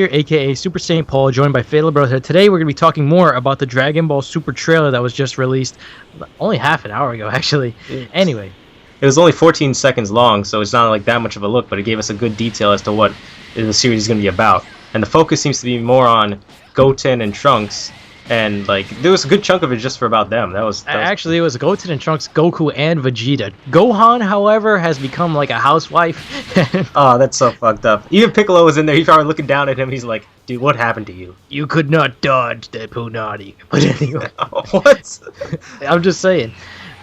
Here, aka Super Saint Paul, joined by Fatal Brother. Today we're going to be talking more about the Dragon Ball Super trailer that was just released only half an hour ago, actually. Anyway. It was only 14 seconds long, so it's not like that much of a look, but it gave us a good detail as to what the series is going to be about. And the focus seems to be more on Goten and Trunks, and like there was a good chunk of it just for about them. Actually, it was Goten and Trunks, Goku, and Vegeta. Gohan, however, has become like a housewife. Oh, that's so fucked up. Even Piccolo was in there. He's probably looking down at him. He's like, "Dude, what happened to you? You could not dodge the Punani." But anyway, what? I'm just saying.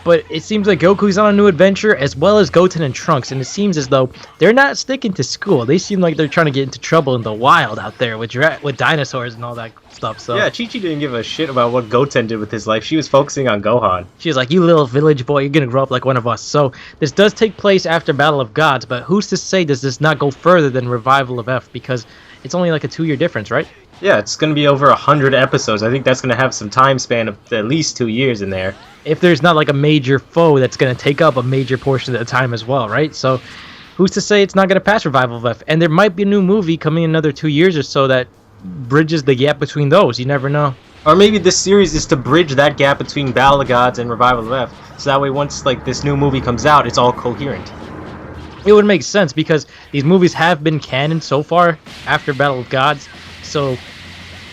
But it seems like Goku's on a new adventure, as well as Goten and Trunks, and it seems as though they're not sticking to school. They seem like they're trying to get into trouble in the wild out there with dinosaurs and all that stuff. So yeah, Chi-Chi didn't give a shit about what Goten did with his life. She was focusing on Gohan. She was like, "You little village boy, you're gonna grow up like one of us." So this does take place after Battle of Gods, but who's to say does this not go further than Revival of F? Because it's only like a 2-year difference, right? Yeah, it's going to be over 100 episodes. I think that's going to have some time span of at least 2 years in there. If there's not like a major foe that's going to take up a major portion of the time as well, right? So who's to say it's not going to pass Revival of F? And there might be a new movie coming in another 2 years or so that bridges the gap between those. You never know. Or maybe this series is to bridge that gap between Battle of Gods and Revival of F. So that way once like this new movie comes out, it's all coherent. It would make sense because these movies have been canon so far after Battle of Gods. So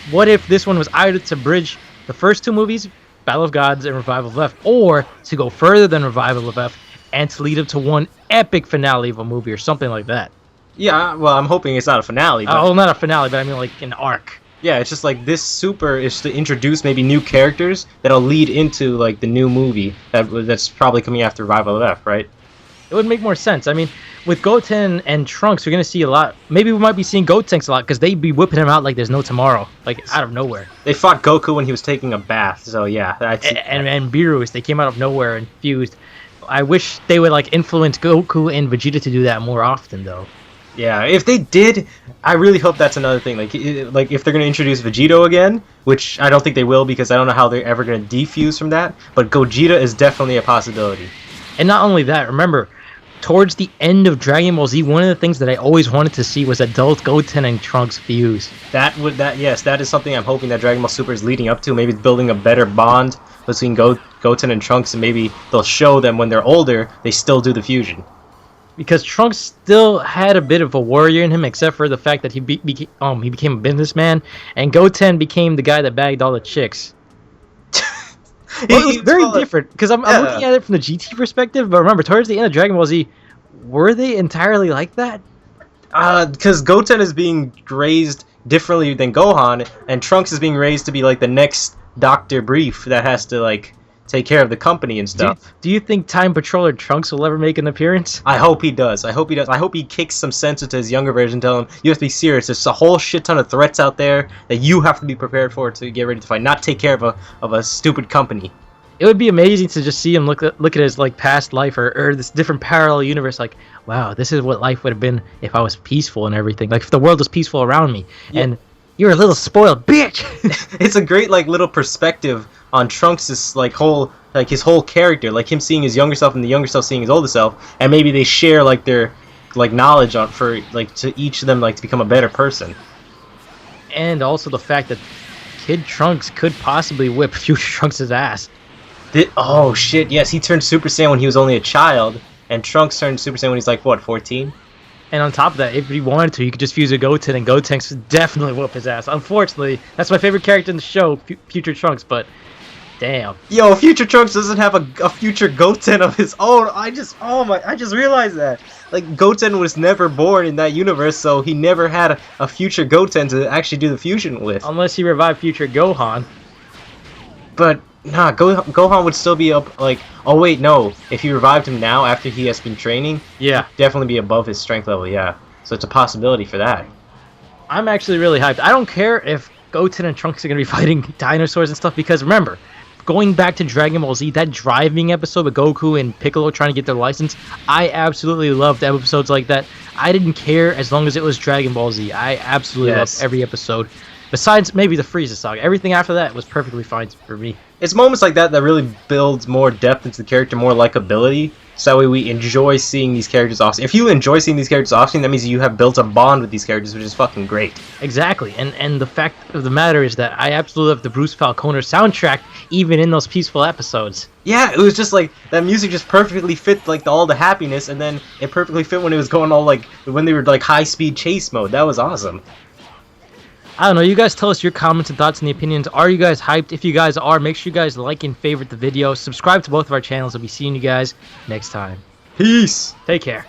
what if this one was either to bridge the first two movies, Battle of Gods and Revival of F, or to go further than Revival of F and to lead up to one epic finale of a movie or something like that? Yeah, well, I'm hoping it's not a finale. But... Oh, not a finale, but I mean like an arc. Yeah, it's just like this Super is to introduce maybe new characters that'll lead into like the new movie that's probably coming after Revival of F, right? It would make more sense. I mean, with Goten and Trunks, we're going to see a lot. Maybe we might be seeing Gotenks a lot because they'd be whipping him out like there's no tomorrow, like out of nowhere. They fought Goku when he was taking a bath, so yeah. And Beerus, they came out of nowhere and fused. I wish they would like influence Goku and Vegeta to do that more often, though. Yeah, if they did, I really hope that's another thing. Like if they're going to introduce Vegito again, which I don't think they will because I don't know how they're ever going to defuse from that, but Gogeta is definitely a possibility. And not only that, remember, towards the end of Dragon Ball Z, one of the things that I always wanted to see was adult Goten and Trunks fuse. Yes, that is something I'm hoping that Dragon Ball Super is leading up to. Maybe it's building a better bond between Goten and Trunks, and maybe they'll show them when they're older, they still do the fusion. Because Trunks still had a bit of a warrior in him, except for the fact that he became a businessman, and Goten became the guy that bagged all the chicks. Well, it was very different, because I'm looking at it from the GT perspective, but remember, towards the end of Dragon Ball Z, were they entirely like that? Because Goten is being raised differently than Gohan, and Trunks is being raised to be like the next Dr. Brief that has to like take care of the company and stuff. Do you think Time Patroller Trunks will ever make an appearance? I hope he does. I hope he kicks some sense into his younger version, tell him, you have to be serious. There's a whole shit ton of threats out there that you have to be prepared for to get ready to fight, not take care of a stupid company. It would be amazing to just see him look at his like past life or this different parallel universe. Like, wow, this is what life would have been if I was peaceful and everything. Like if the world was peaceful around me. Yeah. And you're a little spoiled bitch. It's a great like little perspective on Trunks' like his whole character, like him seeing his younger self and the younger self seeing his older self, and maybe they share like their like knowledge on for like to each of them like to become a better person. And also the fact that Kid Trunks could possibly whip future Trunks' ass. Oh shit, yes, he turned Super Saiyan when he was only a child, and Trunks turned Super Saiyan when he's like, what, 14? And on top of that, if he wanted to, you could just fuse a Goten, and Gotenks would definitely whoop his ass. Unfortunately, that's my favorite character in the show, Future Trunks, but damn. Yo, Future Trunks doesn't have a future Goten of his own. I just realized that. Like, Goten was never born in that universe, so he never had a future Goten to actually do the fusion with. Unless he revived future Gohan. But nah, Gohan would still be up, like, oh wait, no, if he revived him now after he has been training, yeah, he'd definitely be above his strength level, yeah. So it's a possibility for that. I'm actually really hyped. I don't care if Goten and Trunks are going to be fighting dinosaurs and stuff, because remember, going back to Dragon Ball Z, that driving episode with Goku and Piccolo trying to get their license, I absolutely loved episodes like that. I didn't care as long as it was Dragon Ball Z. I absolutely loved every episode. Besides maybe the Frieza saga. Everything after that was perfectly fine for me. It's moments like that that really builds more depth into the character, more likability. So that way we enjoy seeing these characters off. If you enjoy seeing these characters off screen, that means you have built a bond with these characters, which is fucking great. Exactly, and the fact of the matter is that I absolutely love the Bruce Falconer soundtrack, even in those peaceful episodes. Yeah, it was just like that music just perfectly fit like all the happiness, and then it perfectly fit when it was going all like when they were like high speed chase mode. That was awesome. I don't know, you guys tell us your comments and thoughts and the opinions. Are you guys hyped? If you guys are, make sure you guys like and favorite the video. Subscribe to both of our channels. I'll be seeing you guys next time. Peace. Take care.